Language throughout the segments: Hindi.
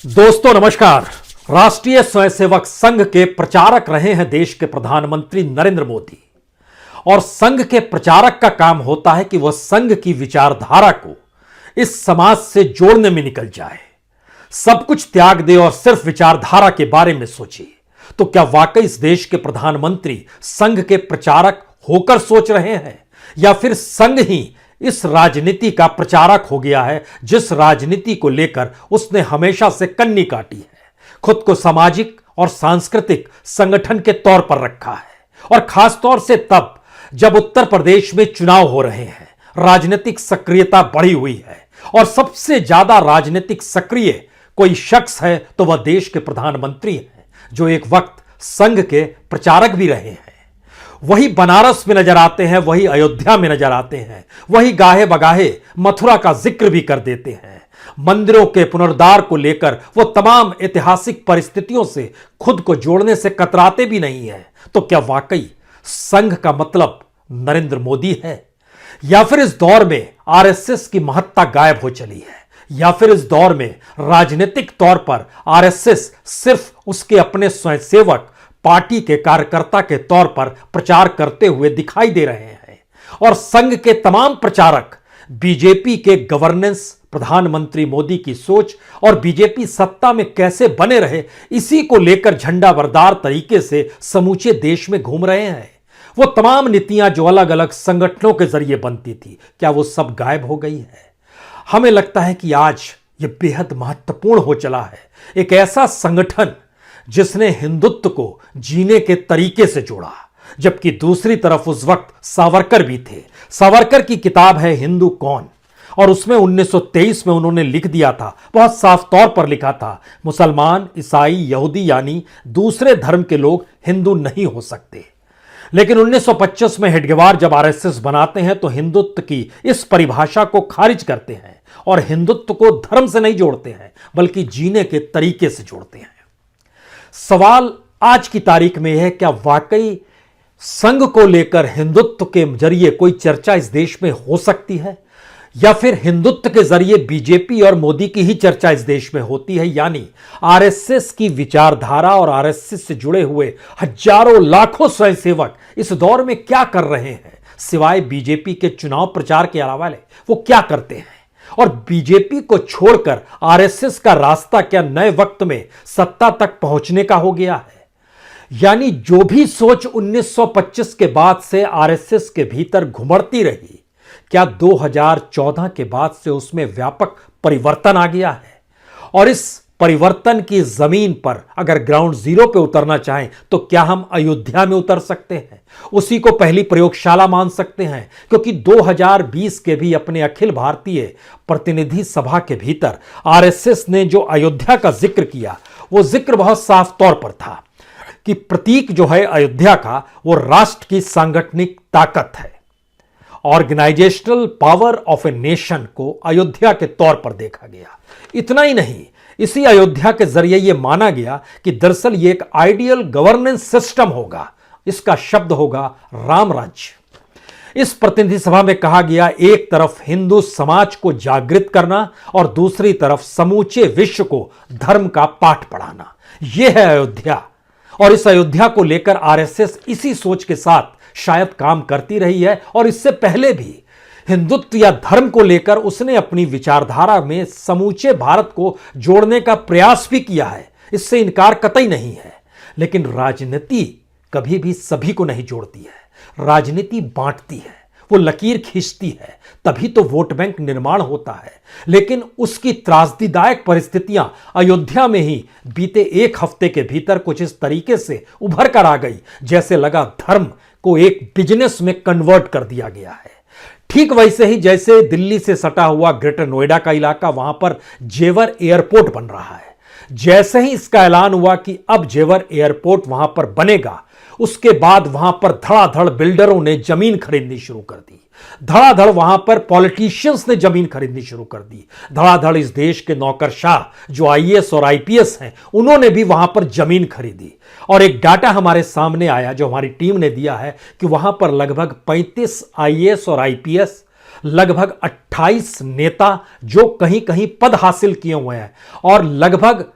दोस्तों नमस्कार। राष्ट्रीय स्वयंसेवक संघ के प्रचारक रहे हैं देश के प्रधानमंत्री नरेंद्र मोदी। और संघ के प्रचारक का काम होता है कि वह संघ की विचारधारा को इस समाज से जोड़ने में निकल जाए, सब कुछ त्याग दे और सिर्फ विचारधारा के बारे में सोचे। तो क्या वाकई इस देश के प्रधानमंत्री संघ के प्रचारक होकर सोच रहे हैं, या फिर संघ ही इस राजनीति का प्रचारक हो गया है जिस राजनीति को लेकर उसने हमेशा से कन्नी काटी है, खुद को सामाजिक और सांस्कृतिक संगठन के तौर पर रखा है। और खासतौर से तब जब उत्तर प्रदेश में चुनाव हो रहे हैं, राजनीतिक सक्रियता बढ़ी हुई है और सबसे ज्यादा राजनीतिक सक्रिय कोई शख्स है तो वह देश के प्रधानमंत्री हैं, जो एक वक्त संघ के प्रचारक भी रहे हैं। वही बनारस में नजर आते हैं, वही अयोध्या में नजर आते हैं, वही गाहे बगाहे मथुरा का जिक्र भी कर देते हैं। मंदिरों के पुनरुद्धार को लेकर वो तमाम ऐतिहासिक परिस्थितियों से खुद को जोड़ने से कतराते भी नहीं हैं। तो क्या वाकई संघ का मतलब नरेंद्र मोदी है, या फिर इस दौर में आरएसएस की महत्ता गायब हो चली है, या फिर इस दौर में राजनीतिक तौर पर आरएसएस सिर्फ उसके अपने स्वयंसेवक पार्टी के कार्यकर्ता के तौर पर प्रचार करते हुए दिखाई दे रहे हैं, और संघ के तमाम प्रचारक बीजेपी के गवर्नेंस, प्रधानमंत्री मोदी की सोच और बीजेपी सत्ता में कैसे बने रहे, इसी को लेकर झंडाबरदार तरीके से समूचे देश में घूम रहे हैं। वो तमाम नीतियां जो अलग अलग संगठनों के जरिए बनती थी, क्या वो सब गायब हो गई है? हमें लगता है कि आज ये बेहद महत्वपूर्ण हो चला है, एक ऐसा संगठन जिसने हिंदुत्व को जीने के तरीके से जोड़ा। जबकि दूसरी तरफ उस वक्त सावरकर भी थे। सावरकर की किताब है हिंदू कौन, और उसमें 1923 में उन्होंने लिख दिया था, बहुत साफ तौर पर लिखा था, मुसलमान, ईसाई, यहूदी यानी दूसरे धर्म के लोग हिंदू नहीं हो सकते। लेकिन 1925 में हेडगेवार जब आरएसएस बनाते हैं तो हिंदुत्व की इस परिभाषा को खारिज करते हैं और हिंदुत्व को धर्म से नहीं जोड़ते हैं बल्कि जीने के तरीके से जोड़ते हैं। सवाल आज की तारीख में है, क्या वाकई संघ को लेकर हिंदुत्व के जरिए कोई चर्चा इस देश में हो सकती है, या फिर हिंदुत्व के जरिए बीजेपी और मोदी की ही चर्चा इस देश में होती है? यानी आरएसएस की विचारधारा और आरएसएस से जुड़े हुए हजारों लाखों स्वयंसेवक इस दौर में क्या कर रहे हैं, सिवाय बीजेपी के चुनाव प्रचार के अलावा वो क्या करते हैं? और बीजेपी को छोड़कर आरएसएस का रास्ता क्या नए वक्त में सत्ता तक पहुंचने का हो गया है? यानी जो भी सोच 1925 के बाद से आरएसएस के भीतर घुमड़ती रही, क्या 2014 के बाद से उसमें व्यापक परिवर्तन आ गया है? और इस परिवर्तन की जमीन पर अगर ग्राउंड जीरो पे उतरना चाहें तो क्या हम अयोध्या में उतर सकते हैं, उसी को पहली प्रयोगशाला मान सकते हैं? क्योंकि 2020 के भी अपने अखिल भारतीय प्रतिनिधि सभा के भीतर आरएसएस ने जो अयोध्या का जिक्र किया, वो जिक्र बहुत साफ तौर पर था कि प्रतीक जो है अयोध्या का, वो राष्ट्र की सांगठनिक ताकत है, organizational power of a nation को अयोध्या के तौर पर देखा गया। इतना ही नहीं, इसी अयोध्या के जरिए यह माना गया कि दरअसल यह एक आइडियल गवर्नेंस सिस्टम होगा, इसका शब्द होगा राम राज्य। इस प्रतिनिधि सभा में कहा गया, एक तरफ हिंदू समाज को जागृत करना और दूसरी तरफ समूचे विश्व को धर्म का पाठ पढ़ाना, यह है अयोध्या। और इस अयोध्या को लेकर आरएसएस इसी सोच के साथ शायद काम करती रही है, और इससे पहले भी हिंदुत्व या धर्म को लेकर उसने अपनी विचारधारा में समूचे भारत को जोड़ने का प्रयास भी किया है, इससे इनकार कतई नहीं है। लेकिन राजनीति कभी भी सभी को नहीं जोड़ती है, राजनीति बांटती है, वो लकीर खींचती है, तभी तो वोट बैंक निर्माण होता है। लेकिन उसकी त्रासदीदायक परिस्थितियां अयोध्या में ही बीते एक हफ्ते के भीतर कुछ इस तरीके से उभर कर आ गई, जैसे लगा धर्म को एक बिजनेस में कन्वर्ट कर दिया गया है। ठीक वैसे ही जैसे दिल्ली से सटा हुआ ग्रेटर नोएडा का इलाका, वहां पर जेवर एयरपोर्ट बन रहा है। जैसे ही इसका ऐलान हुआ कि अब जेवर एयरपोर्ट वहां पर बनेगा, उसके बाद वहां पर धड़ाधड़ बिल्डरों ने जमीन खरीदनी शुरू कर दी, धड़ाधड़ वहां पर पॉलिटिशियंस ने जमीन खरीदनी शुरू कर दी, धड़ाधड़ इस देश के नौकरशाह जो आईएएस और आईपीएस हैं, उन्होंने भी वहां पर जमीन खरीदी। और एक डाटा हमारे सामने आया जो हमारी टीम ने दिया है कि वहां पर लगभग 35 आईएएस और आईपीएस लगभग 28 नेता जो कहीं कहीं पद हासिल किए हुए हैं और लगभग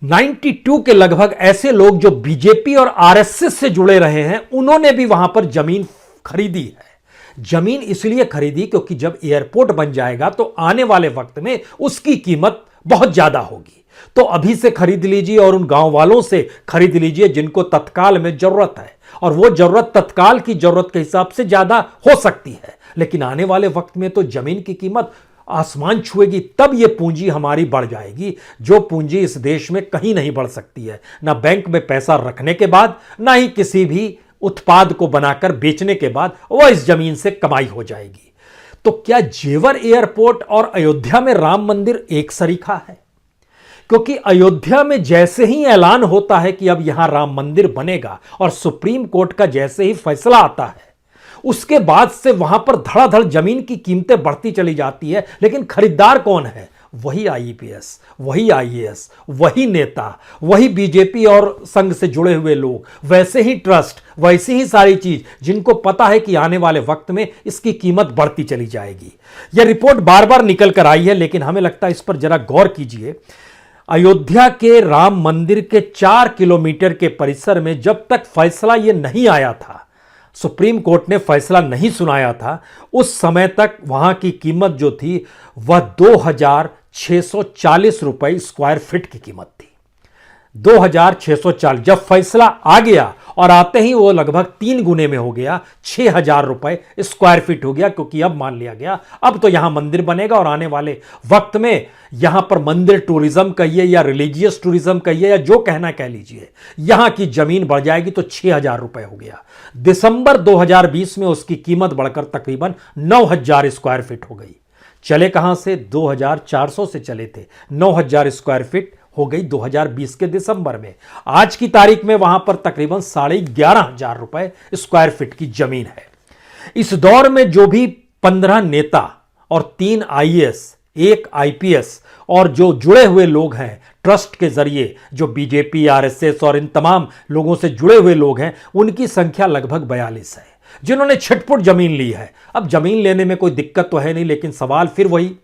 92 के लगभग ऐसे लोग जो बीजेपी और आरएसएस से जुड़े रहे हैं, उन्होंने भी वहां पर जमीन खरीदी है। जमीन इसलिए खरीदी क्योंकि जब एयरपोर्ट बन जाएगा तो आने वाले वक्त में उसकी कीमत बहुत ज्यादा होगी। तो अभी से खरीद लीजिए और उन गांव वालों से खरीद लीजिए जिनको तत्काल में जरूरत है, और वो जरूरत तत्काल की जरूरत के हिसाब से ज्यादा हो सकती है, लेकिन आने वाले वक्त में तो जमीन की कीमत आसमान छुएगी। तब ये पूंजी हमारी बढ़ जाएगी, जो पूंजी इस देश में कहीं नहीं बढ़ सकती है, ना बैंक में पैसा रखने के बाद, ना ही किसी भी उत्पाद को बनाकर बेचने के बाद वह इस जमीन से कमाई हो जाएगी। तो क्या जेवर एयरपोर्ट और अयोध्या में राम मंदिर एक सरीखा है? क्योंकि अयोध्या में जैसे ही ऐलान होता है कि अब यहां राम मंदिर बनेगा और सुप्रीम कोर्ट का जैसे ही फैसला आता है, उसके बाद से वहां पर धड़ाधड़ जमीन की कीमतें बढ़ती चली जाती है। लेकिन खरीदार कौन है? वही आईपीएस, वही आईएएस, वही नेता, वही बीजेपी और संघ से जुड़े हुए लोग, वैसे ही ट्रस्ट, वैसी ही सारी चीज जिनको पता है कि आने वाले वक्त में इसकी कीमत बढ़ती चली जाएगी। यह रिपोर्ट बार बार निकल कर आई है, लेकिन हमें लगता है इस पर जरा गौर कीजिए। अयोध्या के राम मंदिर के 4 किलोमीटर के परिसर में जब तक फैसला यह नहीं आया था, सुप्रीम कोर्ट ने फैसला नहीं सुनाया था, उस समय तक वहां की कीमत जो थी वह 2640 रुपए स्क्वायर फीट की कीमत थी। 2640। जब फैसला आ गया और आते ही वो लगभग 3 गुने में हो गया, 6000 रुपए स्क्वायर फीट हो गया, क्योंकि अब मान लिया गया अब तो यहां मंदिर बनेगा और आने वाले वक्त में यहां पर मंदिर टूरिज्म कहिए या रिलीजियस टूरिज्म कहिए या जो कहना कह लीजिए, यहां की जमीन बढ़ जाएगी। तो 6000 रुपए हो गया। दिसंबर 2020 में उसकी कीमत बढ़कर तकरीबन 9000 स्क्वायर फीट हो गई। चले कहां से? 2400 से चले थे, 9000 स्क्वायर फीट हो गई 2020 के दिसंबर में। आज की तारीख में वहां पर तकरीबन 11,500 रुपए स्क्वायर फीट की जमीन है। इस दौर में जो भी 15 नेता और 3 आईएएस, 1 आईपीएस और जो जुड़े हुए लोग हैं ट्रस्ट के जरिए, जो बीजेपी, आरएसएस और इन तमाम लोगों से जुड़े हुए लोग हैं, उनकी संख्या लगभग 42 है जिन्होंने छिटपुट जमीन ली है। अब जमीन लेने में कोई दिक्कत तो है नहीं, लेकिन सवाल फिर वही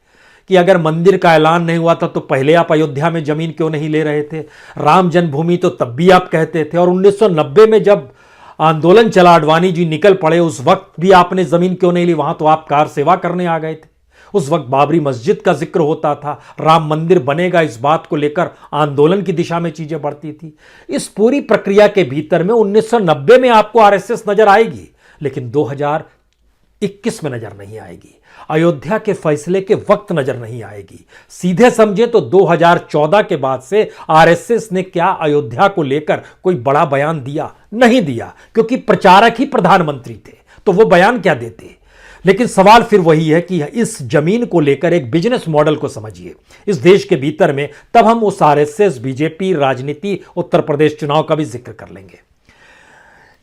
कि अगर मंदिर का ऐलान नहीं हुआ था तो पहले आप अयोध्या में जमीन क्यों नहीं ले रहे थे? राम जन्मभूमि तो तब भी आप कहते थे, और 1990 में जब आंदोलन चला, अडवाणी जी निकल पड़े, उस वक्त भी आपने जमीन क्यों नहीं ली? वहां तो आप कार सेवा करने आ गए थे। उस वक्त बाबरी मस्जिद का जिक्र होता था, राम मंदिर बनेगा, इस बात को लेकर आंदोलन की दिशा में चीजें बढ़ती थी। इस पूरी प्रक्रिया के भीतर में 1990 में आपको आरएसएस नजर आएगी, लेकिन 2021 में नजर नहीं आएगी। अयोध्या के फैसले के वक्त नजर नहीं आएगी। सीधे समझे तो 2014 के बाद से आरएसएस ने क्या अयोध्या को लेकर कोई बड़ा बयान दिया? नहीं दिया, क्योंकि प्रचारक ही प्रधानमंत्री थे, तो वो बयान क्या देते? लेकिन सवाल फिर वही है कि इस जमीन को लेकर एक बिजनेस मॉडल को समझिए इस देश के भीतर में, तब हम उस आरएसएस, बीजेपी, राजनीति, उत्तर प्रदेश चुनाव का भी जिक्र कर लेंगे।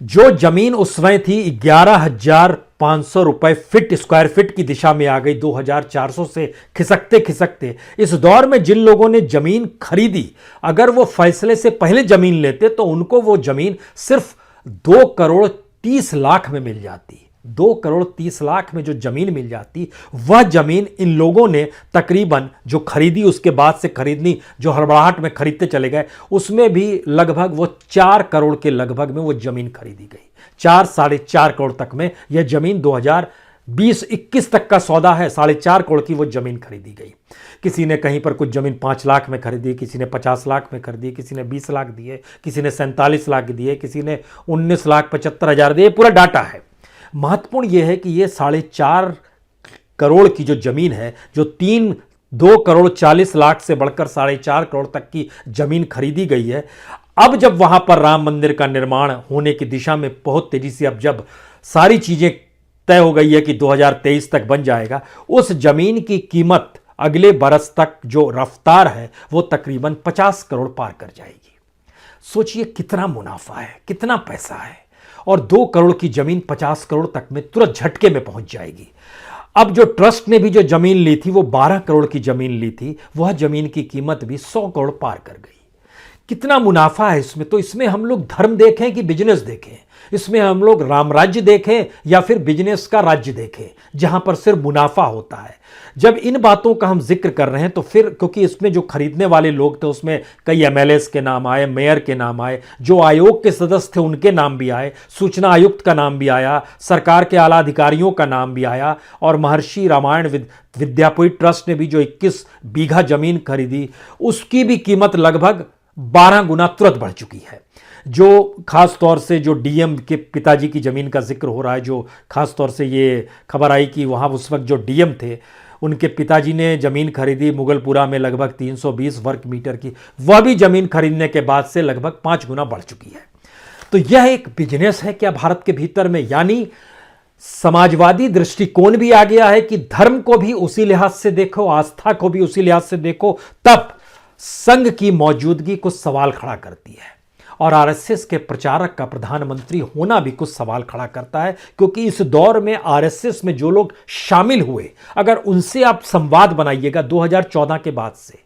जो जमीन उस समय थी 11,500 रुपए फीट, स्क्वायर फीट की दिशा में आ गई 2,400 से खिसकते खिसकते। इस दौर में जिन लोगों ने जमीन खरीदी, अगर वो फैसले से पहले जमीन लेते तो उनको वो जमीन सिर्फ 2 करोड़ 30 लाख में मिल जाती। 2 करोड़ 30 लाख में जो जमीन मिल जाती, वह जमीन इन लोगों ने तकरीबन जो खरीदी, उसके बाद से खरीदनी, जो हड़बड़ाहट में खरीदते चले गए, उसमें भी लगभग वो 4 करोड़ के लगभग में वो जमीन खरीदी गई। 4 साढ़े 4 करोड़ तक में यह जमीन 2020-21 तक का सौदा है, 4.5 करोड़ की वो जमीन खरीदी गई। किसी ने कहीं पर कुछ जमीन 5 लाख में खरीदी, किसी ने 50 लाख में खरीदी, किसी ने 20 लाख दिए, किसी ने 47 लाख दिए, किसी ने 19,75,000 दिए। पूरा डाटा है। महत्वपूर्ण यह है कि यह 4.5 करोड़ की जो जमीन है, जो 2 करोड़ 40 लाख से बढ़कर 4.5 करोड़ तक की जमीन खरीदी गई है, अब जब वहां पर राम मंदिर का निर्माण होने की दिशा में बहुत तेजी से, अब जब सारी चीजें तय हो गई है कि 2023 तक बन जाएगा, उस जमीन की कीमत अगले बरस तक जो रफ्तार है वो तकरीबन 50 करोड़ पार कर जाएगी। सोचिए कितना मुनाफा है, कितना पैसा है, और 2 करोड़ की जमीन 50 करोड़ तक में तुरंत झटके में पहुंच जाएगी। अब जो ट्रस्ट ने भी जो जमीन ली थी, वो 12 करोड़ की जमीन ली थी, वह जमीन की कीमत भी 100 करोड़ पार कर गई। कितना मुनाफा है इसमें। तो इसमें हम लोग धर्म देखें कि बिजनेस देखें, इसमें हम लोग राम राज्य देखें या फिर बिजनेस का राज्य देखें जहां पर सिर्फ मुनाफा होता है। जब इन बातों का हम जिक्र कर रहे हैं तो फिर क्योंकि इसमें जो खरीदने वाले लोग थे उसमें कई एमएलएस के नाम आए, मेयर के नाम आए, जो आयोग के सदस्य थे उनके नाम भी आए, सूचना आयुक्त का नाम भी आया, सरकार के आला अधिकारियों का नाम भी आया, और महर्षि रामायण विद्यापीठ ट्रस्ट ने भी जो 21 बीघा जमीन खरीदी उसकी भी कीमत लगभग 12 गुना तुरंत बढ़ चुकी है। जो खास तौर से जो डीएम के पिताजी की जमीन का जिक्र हो रहा है, जो खास तौर से ये खबर आई कि वहां उस वक्त जो डीएम थे उनके पिताजी ने जमीन खरीदी मुगलपुरा में लगभग 320 वर्ग मीटर की, वह भी जमीन खरीदने के बाद से लगभग 5 गुना बढ़ चुकी है। तो यह एक बिजनेस है क्या भारत के भीतर में? यानी समाजवादी दृष्टिकोण भी आ गया है कि धर्म को भी उसी लिहाज से देखो, आस्था को भी उसी लिहाज से देखो, तब संघ की मौजूदगी कुछ सवाल खड़ा करती है। और आरएसएस के प्रचारक का प्रधानमंत्री होना भी कुछ सवाल खड़ा करता है, क्योंकि इस दौर में आरएसएस में जो लोग शामिल हुए, अगर उनसे आप संवाद बनाइएगा 2014 के बाद से,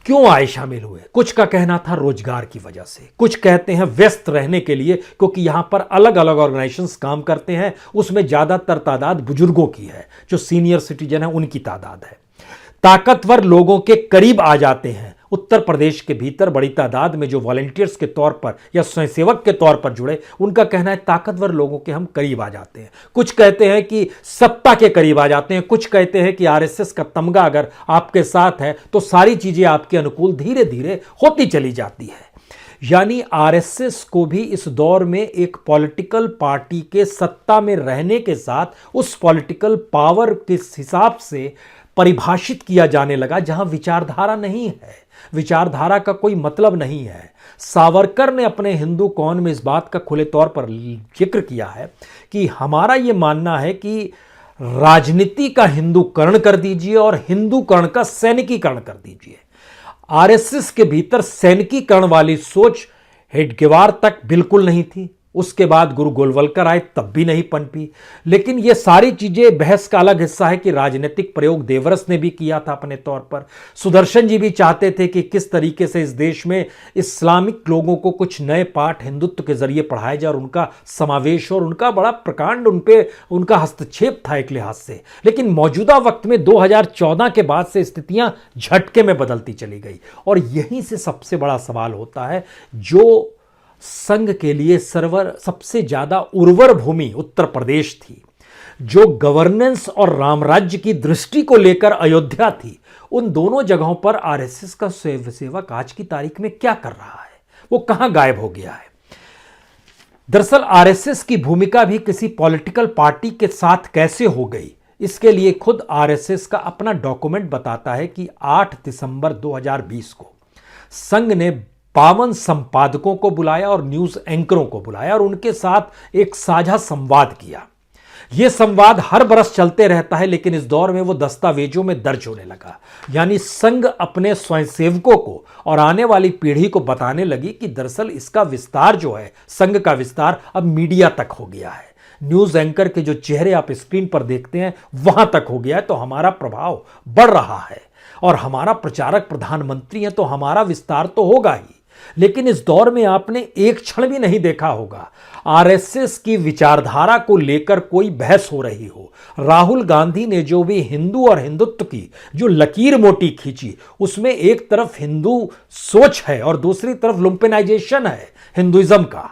क्यों आए शामिल हुए? कुछ का कहना था रोजगार की वजह से, कुछ कहते हैं व्यस्त रहने के लिए, क्योंकि यहां पर अलग अलग ऑर्गेनाइजेशंस काम करते हैं, उसमें ज्यादातर तादाद बुजुर्गों की है, जो सीनियर सिटीजन है उनकी तादाद है। ताकतवर लोगों के करीब आ जाते हैं। उत्तर प्रदेश के भीतर बड़ी तादाद में जो वॉलंटियर्स के तौर पर या स्वयंसेवक के तौर पर जुड़े, उनका कहना है ताकतवर लोगों के हम करीब आ जाते हैं। कुछ कहते हैं कि सत्ता के करीब आ जाते हैं, कुछ कहते हैं कि आरएसएस का तमगा अगर आपके साथ है तो सारी चीजें आपके अनुकूल धीरे धीरे होती चली जाती है। यानी आरएसएस को भी इस दौर में एक पॉलिटिकल पार्टी के सत्ता में रहने के साथ उस पॉलिटिकल पावर के हिसाब से परिभाषित किया जाने लगा, जहां विचारधारा नहीं है, विचारधारा का कोई मतलब नहीं है। सावरकर ने अपने हिंदू कौन में इस बात का खुले तौर पर जिक्र किया है कि हमारा यह मानना है कि राजनीति का हिंदूकरण कर दीजिए और हिंदूकरण का सैनिकीकरण कर दीजिए। आरएसएस के भीतर सैनिकीकरण वाली सोच हेडगेवार तक बिल्कुल नहीं थी, उसके बाद गुरु गोलवलकर आए तब भी नहीं पनपी। लेकिन ये सारी चीजें बहस का अलग हिस्सा है कि राजनीतिक प्रयोग देवरस ने भी किया था अपने तौर पर। सुदर्शन जी भी चाहते थे कि किस तरीके से इस देश में इस्लामिक लोगों को कुछ नए पाठ हिंदुत्व के जरिए पढ़ाया जाए और उनका समावेश, और उनका बड़ा प्रकांड उनपे उनका हस्तक्षेप था एक लिहाज से। लेकिन मौजूदा वक्त में 2014 के बाद से स्थितियां झटके में बदलती चली गई, और यहीं से सबसे बड़ा सवाल होता है। जो संघ के लिए सबसे ज्यादा उर्वर भूमि उत्तर प्रदेश थी, जो गवर्नेंस और रामराज्य की दृष्टि को लेकर अयोध्या थी, उन दोनों जगहों पर आरएसएस का स्वयंसेवक आज की तारीख में क्या कर रहा है? वो कहां गायब हो गया है? दरअसल आरएसएस की भूमिका भी किसी पॉलिटिकल पार्टी के साथ कैसे हो गई, इसके लिए खुद आरएसएस का अपना डॉक्यूमेंट बताता है कि 8 दिसंबर 2020 को संघ ने 52 संपादकों को बुलाया और न्यूज एंकरों को बुलाया और उनके साथ एक साझा संवाद किया। यह संवाद हर बरस चलते रहता है, लेकिन इस दौर में वो दस्तावेजों में दर्ज होने लगा। यानी संघ अपने स्वयंसेवकों को और आने वाली पीढ़ी को बताने लगी कि दरअसल इसका विस्तार जो है, संघ का विस्तार अब मीडिया तक हो गया है। न्यूज एंकर के जो चेहरे आप स्क्रीन पर देखते हैं वहां तक हो गया है, तो हमारा प्रभाव बढ़ रहा है और हमारा प्रचारक प्रधानमंत्री है, तो हमारा विस्तार तो होगा ही। लेकिन इस दौर में आपने एक क्षण भी नहीं देखा होगा आरएसएस की विचारधारा को लेकर कोई बहस हो रही हो। राहुल गांधी ने जो भी हिंदू और हिंदुत्व की जो लकीर मोटी खींची, उसमें एक तरफ हिंदू सोच है और दूसरी तरफ लुम्पेनाइजेशन है हिंदुइज्म का।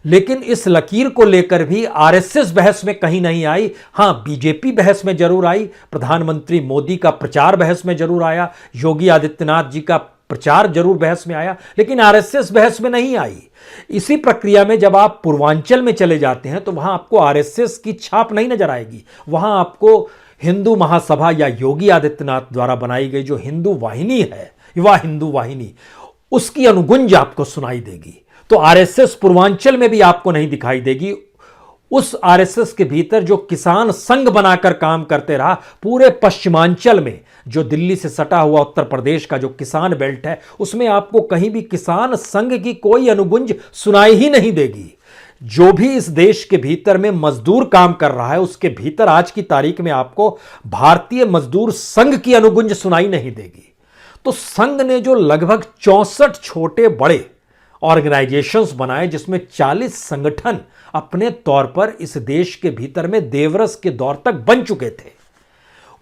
लेकिन इस लकीर को लेकर भी आरएसएस बहस में कहीं नहीं आई। हां, बीजेपी बहस में जरूर आई, प्रधानमंत्री मोदी का प्रचार बहस में जरूर आया, योगी आदित्यनाथ जी का प्रचार जरूर बहस में आया, लेकिन आरएसएस बहस में नहीं आई। इसी प्रक्रिया में जब आप पूर्वांचल में चले जाते हैं तो वहां आपको आरएसएस की छाप नहीं नजर आएगी। वहां आपको हिंदू महासभा या योगी आदित्यनाथ द्वारा बनाई गई जो हिंदू वाहिनी है, युवा हिंदू वाहिनी, उसकी अनुगुंज आपको सुनाई देगी। तो आरएसएस पूर्वांचल में भी आपको नहीं दिखाई देगी। उस आरएसएस के भीतर जो किसान संघ बनाकर काम करते रहा, पूरे पश्चिमांचल में जो दिल्ली से सटा हुआ उत्तर प्रदेश का जो किसान बेल्ट है, उसमें आपको कहीं भी किसान संघ की कोई अनुगुंज सुनाई ही नहीं देगी। जो भी इस देश के भीतर में मजदूर काम कर रहा है, उसके भीतर आज की तारीख में आपको भारतीय मजदूर संघ की अनुगुंज सुनाई नहीं देगी। तो संघ ने जो लगभग 64 छोटे बड़े ऑर्गेनाइजेशंस बनाए, जिसमें 40 संगठन अपने तौर पर इस देश के भीतर में देवरस के दौर तक बन चुके थे,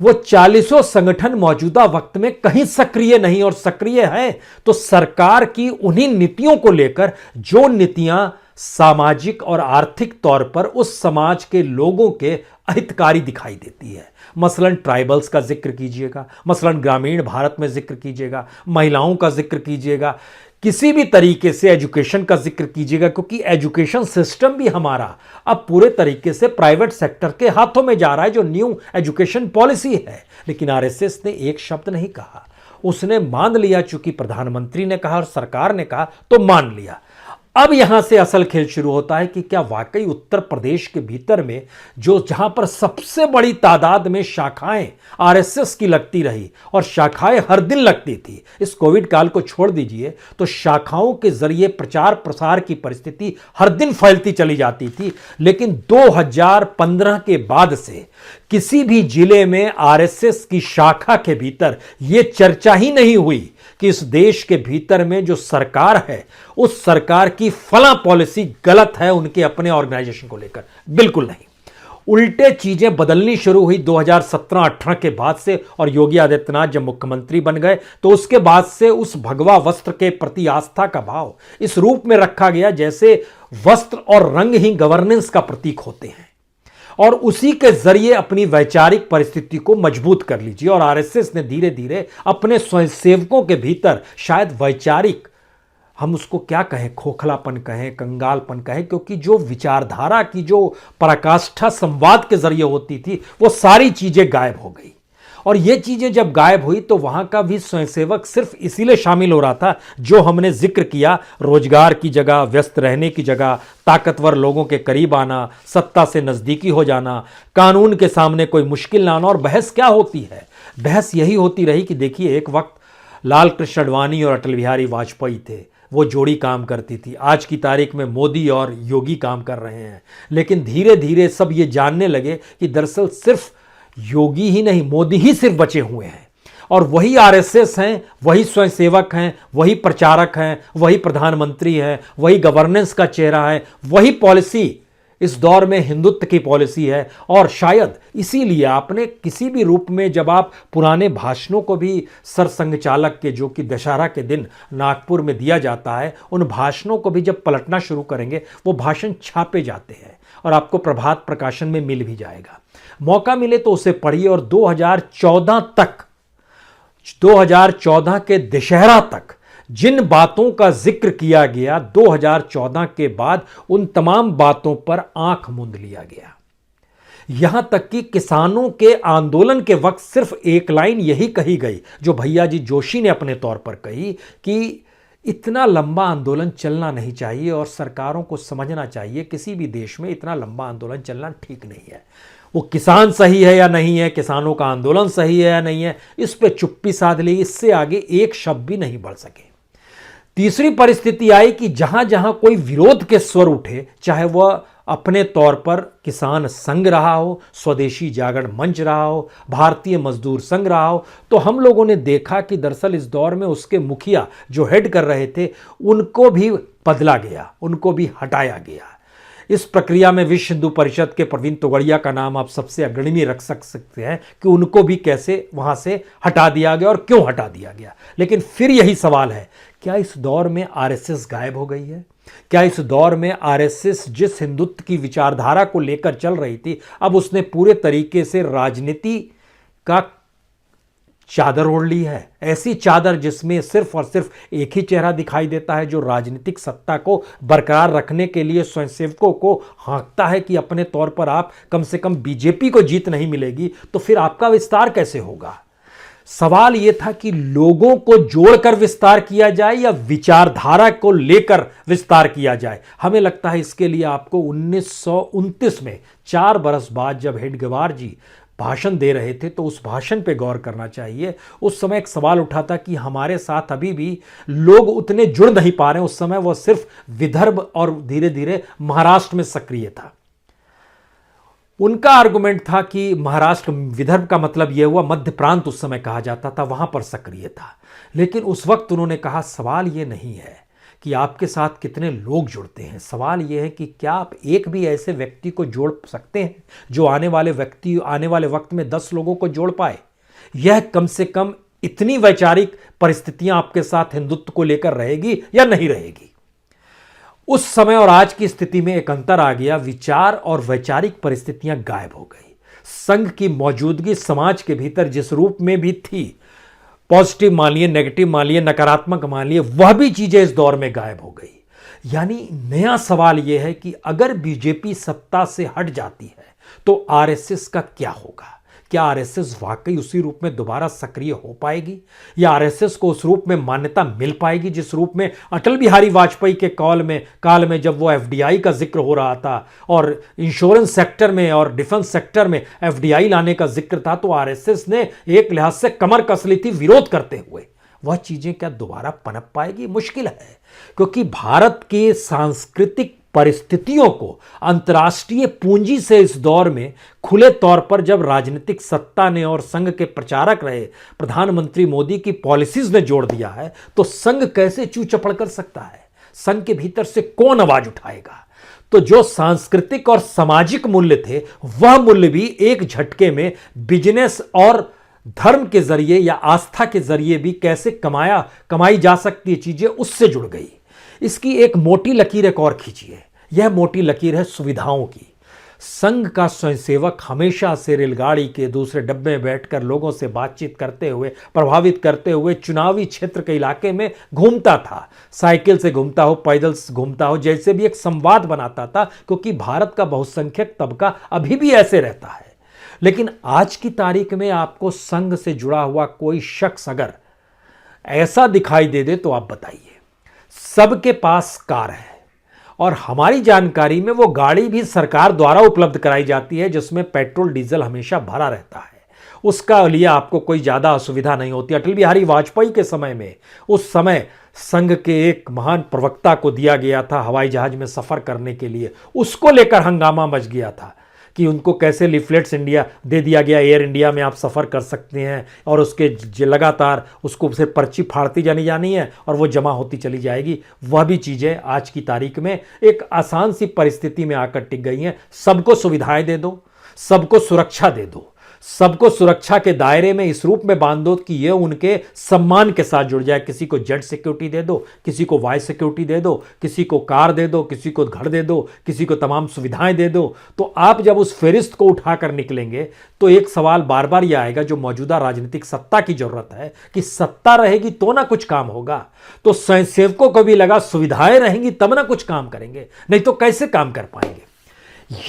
वो 40 संगठन मौजूदा वक्त में कहीं सक्रिय नहीं, और सक्रिय है तो सरकार की उन्हीं नीतियों को लेकर जो नीतियां सामाजिक और आर्थिक तौर पर उस समाज के लोगों के अहितकारी दिखाई देती है। मसलन ट्राइबल्स का जिक्र कीजिएगा, मसलन ग्रामीण भारत में जिक्र कीजिएगा, महिलाओं का जिक्र कीजिएगा, किसी भी तरीके से एजुकेशन का जिक्र कीजिएगा, क्योंकि एजुकेशन सिस्टम भी हमारा अब पूरे तरीके से प्राइवेट सेक्टर के हाथों में जा रहा है, जो न्यू एजुकेशन पॉलिसी है। लेकिन आरएसएस ने एक शब्द नहीं कहा, उसने मान लिया, चूंकि प्रधानमंत्री ने कहा और सरकार ने कहा तो मान लिया। अब यहां से असल खेल शुरू होता है कि क्या वाकई उत्तर प्रदेश के भीतर में जहां पर सबसे बड़ी तादाद में शाखाएं आरएसएस की लगती रही, और शाखाएं हर दिन लगती थी, इस कोविड काल को छोड़ दीजिए तो शाखाओं के जरिए प्रचार प्रसार की परिस्थिति हर दिन फैलती चली जाती थी। लेकिन 2015 के बाद से किसी भी जिले में आरएसएस की शाखा के भीतर यह चर्चा ही नहीं हुई कि इस देश के भीतर में जो सरकार है उस सरकार की फला पॉलिसी गलत है उनके अपने ऑर्गेनाइजेशन को लेकर। बिल्कुल नहीं, उल्टे चीजें बदलनी शुरू हुई 2017-18 के बाद से, और योगी आदित्यनाथ जब मुख्यमंत्री बन गए तो उसके बाद से उस भगवा वस्त्र के प्रति आस्था का भाव इस रूप में रखा गया जैसे वस्त्र और रंग ही गवर्नेंस का प्रतीक होते हैं, और उसी के जरिए अपनी वैचारिक परिस्थिति को मजबूत कर लीजिए। और आरएसएस ने धीरे धीरे अपने स्वयंसेवकों के भीतर शायद वैचारिक, हम उसको क्या कहें, खोखलापन कहें, कंगालपन कहें, क्योंकि जो विचारधारा की जो पराकाष्ठा संवाद के जरिए होती थी वो सारी चीजें गायब हो गई। और ये चीजें जब गायब हुई तो वहां का भी स्वयंसेवक सिर्फ इसीलिए शामिल हो रहा था जो हमने जिक्र किया, रोजगार की जगह, व्यस्त रहने की जगह, ताकतवर लोगों के करीब आना, सत्ता से नजदीकी हो जाना, कानून के सामने कोई मुश्किल ना आना। और बहस क्या होती है, बहस यही होती रही कि देखिए, एक वक्त लाल कृष्ण आडवाणी और अटल बिहारी वाजपेयी थे, वो जोड़ी काम करती थी। आज की तारीख में मोदी और योगी काम कर रहे हैं। लेकिन धीरे धीरे सब ये जानने लगे कि दरअसल सिर्फ योगी ही नहीं, मोदी ही सिर्फ बचे हुए हैं, और वही आरएसएस हैं, वही स्वयंसेवक हैं, वही प्रचारक हैं, वही प्रधानमंत्री हैं, वही गवर्नेंस का चेहरा है, वही पॉलिसी इस दौर में हिंदुत्व की पॉलिसी है। और शायद इसीलिए आपने किसी भी रूप में, जब आप पुराने भाषणों को भी सरसंघ चालक के, जो कि दशहरा के दिन नागपुर में दिया जाता है, उन भाषणों को भी जब पलटना शुरू करेंगे, वो भाषण छापे जाते हैं और आपको प्रभात प्रकाशन में मिल भी जाएगा। मौका मिले तो उसे पढ़िए। और 2014 के दशहरा तक जिन बातों का जिक्र किया गया, 2014 के बाद उन तमाम बातों पर आंख मूंद लिया गया। यहां तक कि किसानों के आंदोलन के वक्त सिर्फ एक लाइन यही कही गई, जो भैया जी जोशी ने अपने तौर पर कही, कि इतना लंबा आंदोलन चलना नहीं चाहिए और सरकारों को समझना चाहिए किसी भी देश में इतना लंबा आंदोलन चलना ठीक नहीं है। वो किसान सही है या नहीं है, किसानों का आंदोलन सही है या नहीं है, इस पे चुप्पी साध ली, इससे आगे एक शब्द भी नहीं बढ़ सके। तीसरी परिस्थिति आई कि जहां जहां कोई विरोध के स्वर उठे, चाहे वह अपने तौर पर किसान संघ रहा हो, स्वदेशी जागरण मंच रहा हो, भारतीय मजदूर संघ रहा हो, तो हम लोगों ने देखा कि दरअसल इस दौर में उसके मुखिया जो हेड कर रहे थे, उनको भी बदला गया, उनको भी हटाया गया। इस प्रक्रिया में विश्व हिंदू परिषद के प्रवीण तोगड़िया का नाम आप सबसे अग्रणी रख सकते हैं कि उनको भी कैसे वहां से हटा दिया गया और क्यों हटा दिया गया। लेकिन फिर यही सवाल है, क्या इस दौर में आरएसएस गायब हो गई है? क्या इस दौर में आरएसएस जिस हिंदुत्व की विचारधारा को लेकर चल रही थी, अब उसने पूरे तरीके से राजनीति का चादर ओढ़ ली है? ऐसी चादर जिसमें सिर्फ और सिर्फ एक ही चेहरा दिखाई देता है, जो राजनीतिक सत्ता को बरकरार रखने के लिए स्वयंसेवकों को हाँकता है कि अपने तौर पर आप कम से कम बीजेपी को जीत नहीं मिलेगी तो फिर आपका विस्तार कैसे होगा। सवाल यह था कि लोगों को जोड़कर विस्तार किया जाए या विचारधारा को लेकर विस्तार किया जाए। हमें लगता है इसके लिए आपको 1929 में 4 बरस बाद जब हेडगेवार जी भाषण दे रहे थे तो उस भाषण पे गौर करना चाहिए। उस समय एक सवाल उठा था कि हमारे साथ अभी भी लोग उतने जुड़ नहीं पा रहे हैं। उस समय वह सिर्फ विदर्भ और धीरे धीरे महाराष्ट्र में सक्रिय था। उनका आर्गुमेंट था कि महाराष्ट्र, विदर्भ का मतलब यह हुआ मध्य प्रांत उस समय कहा जाता था, वहां पर सक्रिय था। लेकिन उस वक्त उन्होंने कहा सवाल यह नहीं है कि आपके साथ कितने लोग जुड़ते हैं, सवाल यह है कि क्या आप एक भी ऐसे व्यक्ति को जोड़ सकते हैं जो आने वाले वक्त में 10 लोगों को जोड़ पाए। यह कम से कम इतनी वैचारिक परिस्थितियां आपके साथ हिंदुत्व को लेकर रहेगी या नहीं रहेगी। उस समय और आज की स्थिति में एक अंतर आ गया, विचार और वैचारिक परिस्थितियां गायब हो गई। संघ की मौजूदगी समाज के भीतर जिस रूप में भी थी, पॉजिटिव मानिए, नेगेटिव मानिए, नकारात्मक मानिए, वह भी चीजें इस दौर में गायब हो गई। यानी नया सवाल यह है कि अगर बीजेपी सत्ता से हट जाती है तो आरएसएस का क्या होगा? क्या आरएसएस वाकई उसी रूप में दोबारा सक्रिय हो पाएगी, या आरएसएस को उस रूप में मान्यता मिल पाएगी जिस रूप में अटल बिहारी वाजपेयी के काल में जब वो एफडीआई का जिक्र हो रहा था और इंश्योरेंस सेक्टर में और डिफेंस सेक्टर में एफडीआई लाने का जिक्र था, तो आरएसएस ने एक लिहाज से कमर कस ली थी विरोध करते हुए। वह चीजें क्या दोबारा पनप पाएगी? मुश्किल है, क्योंकि भारत के सांस्कृतिक परिस्थितियों को अंतर्राष्ट्रीय पूंजी से इस दौर में खुले तौर पर जब राजनीतिक सत्ता ने और संघ के प्रचारक रहे प्रधानमंत्री मोदी की पॉलिसीज ने जोड़ दिया है, तो संघ कैसे चू चपड़ कर सकता है? संघ के भीतर से कौन आवाज उठाएगा? तो जो सांस्कृतिक और सामाजिक मूल्य थे, वह मूल्य भी एक झटके में बिजनेस और धर्म के जरिए या आस्था के जरिए भी कैसे कमाई जा सकती है चीजें, उससे जुड़ गई। इसकी एक मोटी लकीर एक और खींचिए। यह मोटी लकीर है सुविधाओं की। संघ का स्वयंसेवक हमेशा से रेलगाड़ी के दूसरे डब्बे में बैठकर लोगों से बातचीत करते हुए, प्रभावित करते हुए चुनावी क्षेत्र के इलाके में घूमता था। साइकिल से घूमता हो, पैदल से घूमता हो, जैसे भी एक संवाद बनाता था, क्योंकि भारत का बहुसंख्यक तबका अभी भी ऐसे रहता है। लेकिन आज की तारीख में आपको संघ से जुड़ा हुआ कोई शख्स अगर ऐसा दिखाई दे दे तो आप बताइए। सबके पास कार है और हमारी जानकारी में वो गाड़ी भी सरकार द्वारा उपलब्ध कराई जाती है जिसमें पेट्रोल डीजल हमेशा भरा रहता है। उसका लिए आपको कोई ज्यादा असुविधा नहीं होती। अटल बिहारी वाजपेयी के समय में, उस समय संघ के एक महान प्रवक्ता को दिया गया था हवाई जहाज में सफर करने के लिए, उसको लेकर हंगामा मच गया था कि उनको कैसे लिफलेट्स इंडिया दे दिया गया, एयर इंडिया में आप सफ़र कर सकते हैं, और उसके लगातार उसको सिर्फ पर्ची फाड़ती जानी है और वो जमा होती चली जाएगी। वह भी चीज़ें आज की तारीख में एक आसान सी परिस्थिति में आकर टिक गई हैं। सबको सुविधाएं दे दो, सबको सुरक्षा दे दो, सबको सुरक्षा के दायरे में इस रूप में बांध दो कि ये उनके सम्मान के साथ जुड़ जाए। किसी को जेड सिक्योरिटी दे दो, किसी को वाई सिक्योरिटी दे दो, किसी को कार दे दो, किसी को घर दे दो, किसी को तमाम सुविधाएं दे दो। तो आप जब उस फेरिस्त को उठाकर निकलेंगे तो एक सवाल बार बार यह आएगा जो मौजूदा राजनीतिक सत्ता की जरूरत है कि सत्ता रहेगी तो ना कुछ काम होगा। तो स्वयंसेवकों को भी लगा सुविधाएं रहेंगी तब ना कुछ काम करेंगे, नहीं तो कैसे काम कर पाएंगे।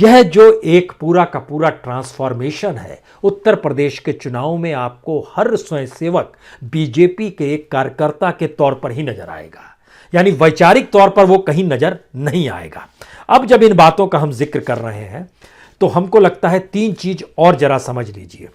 यह जो एक पूरा का पूरा ट्रांसफॉर्मेशन है, उत्तर प्रदेश के चुनाव में आपको हर स्वयंसेवक बीजेपी के एक कार्यकर्ता के तौर पर ही नजर आएगा, यानी वैचारिक तौर पर वो कहीं नजर नहीं आएगा। अब जब इन बातों का हम जिक्र कर रहे हैं तो हमको लगता है 3 चीज और जरा समझ लीजिए।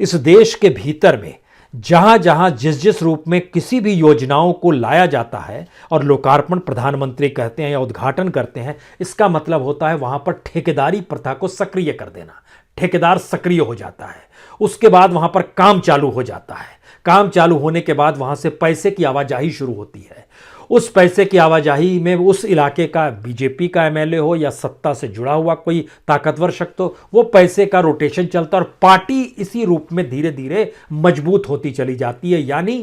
इस देश के भीतर में जहां जहां जिस रूप में किसी भी योजनाओं को लाया जाता है और लोकार्पण प्रधानमंत्री कहते हैं या उद्घाटन करते हैं, इसका मतलब होता है वहां पर ठेकेदारी प्रथा को सक्रिय कर देना। ठेकेदार सक्रिय हो जाता है, उसके बाद वहां पर काम चालू हो जाता है। काम चालू होने के बाद वहां से पैसे की आवाजाही शुरू होती है। उस पैसे की आवाजाही में उस इलाके का बीजेपी का एमएलए हो या सत्ता से जुड़ा हुआ कोई ताकतवर शख्स हो, वो पैसे का रोटेशन चलता है और पार्टी इसी रूप में धीरे धीरे मजबूत होती चली जाती है। यानी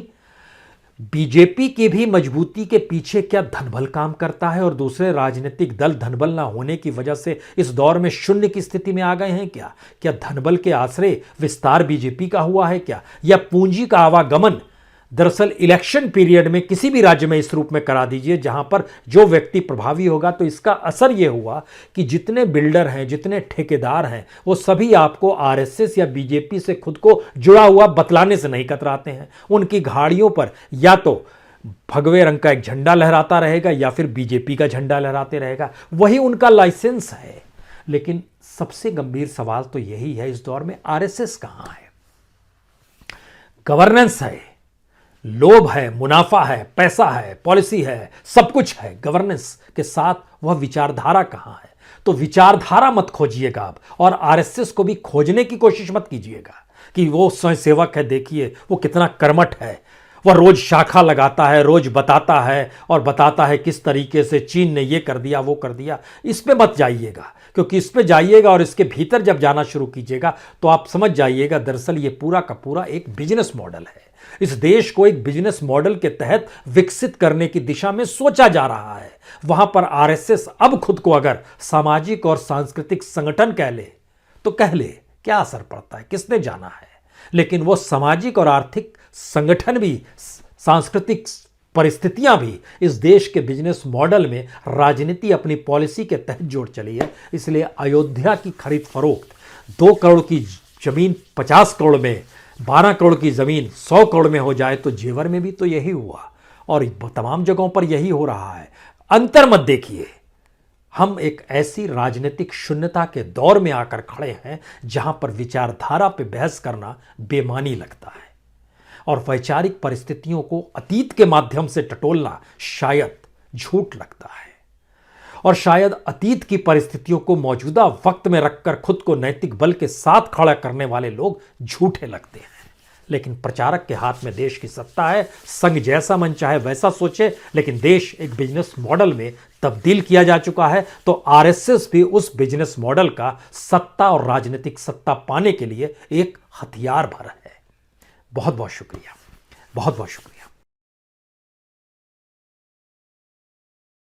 बीजेपी की भी मजबूती के पीछे क्या धनबल काम करता है और दूसरे राजनीतिक दल धनबल ना होने की वजह से इस दौर में शून्य की स्थिति में आ गए हैं क्या? क्या धनबल के आश्रय विस्तार बीजेपी का हुआ है क्या? या पूंजी का आवागमन दरअसल इलेक्शन पीरियड में किसी भी राज्य में इस रूप में करा दीजिए जहां पर जो व्यक्ति प्रभावी होगा, तो इसका असर यह हुआ कि जितने बिल्डर हैं, जितने ठेकेदार हैं, वो सभी आपको आरएसएस या बीजेपी से खुद को जुड़ा हुआ बतलाने से नहीं कतराते हैं। उनकी गाड़ियों पर या तो भगवे रंग का एक झंडा लहराता रहेगा या फिर बीजेपी का झंडा लहराते रहेगा, वही उनका लाइसेंस है। लेकिन सबसे गंभीर सवाल तो यही है इस दौर में, आरएसएस कहां है? गवर्नेंस है, लोभ है, मुनाफा है, पैसा है, पॉलिसी है, सब कुछ है, गवर्नेंस के साथ वह विचारधारा कहां है? तो विचारधारा मत खोजिएगा आप, और आरएसएस को भी खोजने की कोशिश मत कीजिएगा कि वो स्वयंसेवक है, देखिए वो कितना कर्मठ है, वह रोज शाखा लगाता है, रोज बताता है और बताता है किस तरीके से चीन ने ये कर दिया वो कर दिया। इस पे मत जाइएगा, क्योंकि इस पे जाइएगा और इसके भीतर जब जाना शुरू कीजिएगा तो आप समझ जाइएगा दरअसल ये पूरा का पूरा एक बिजनेस मॉडल है। इस देश को एक बिजनेस मॉडल के तहत विकसित करने की दिशा में सोचा जा रहा है। वहां पर आरएसएस अब खुद को अगर सामाजिक और सांस्कृतिक संगठन कह ले तो कह ले, क्या असर पड़ता है, किसने जाना है। लेकिन वो सामाजिक और आर्थिक संगठन भी, सांस्कृतिक परिस्थितियां भी इस देश के बिजनेस मॉडल में राजनीति अपनी पॉलिसी के तहत जोड़ चली है। इसलिए अयोध्या की खरीद फरोख्त 2 करोड़ की जमीन 50 करोड़ में, 12 करोड़ की जमीन 100 करोड़ में हो जाए तो जेवर में भी तो यही हुआ और तमाम जगहों पर यही हो रहा है। अंतर मत देखिए। हम एक ऐसी राजनीतिक शून्यता के दौर में आकर खड़े हैं जहां पर विचारधारा पे बहस करना बेमानी लगता है और वैचारिक परिस्थितियों को अतीत के माध्यम से टटोलना शायद झूठ लगता है, और शायद अतीत की परिस्थितियों को मौजूदा वक्त में रखकर खुद को नैतिक बल के साथ खड़ा करने वाले लोग झूठे लगते हैं। लेकिन प्रचारक के हाथ में देश की सत्ता है, संघ जैसा मन चाहे वैसा सोचे, लेकिन देश एक बिजनेस मॉडल में तब्दील किया जा चुका है। तो आरएसएस भी उस बिजनेस मॉडल का सत्ता और राजनीतिक सत्ता पाने के लिए एक हथियार भर है। बहुत बहुत शुक्रिया, बहुत बहुत शुक्रिया।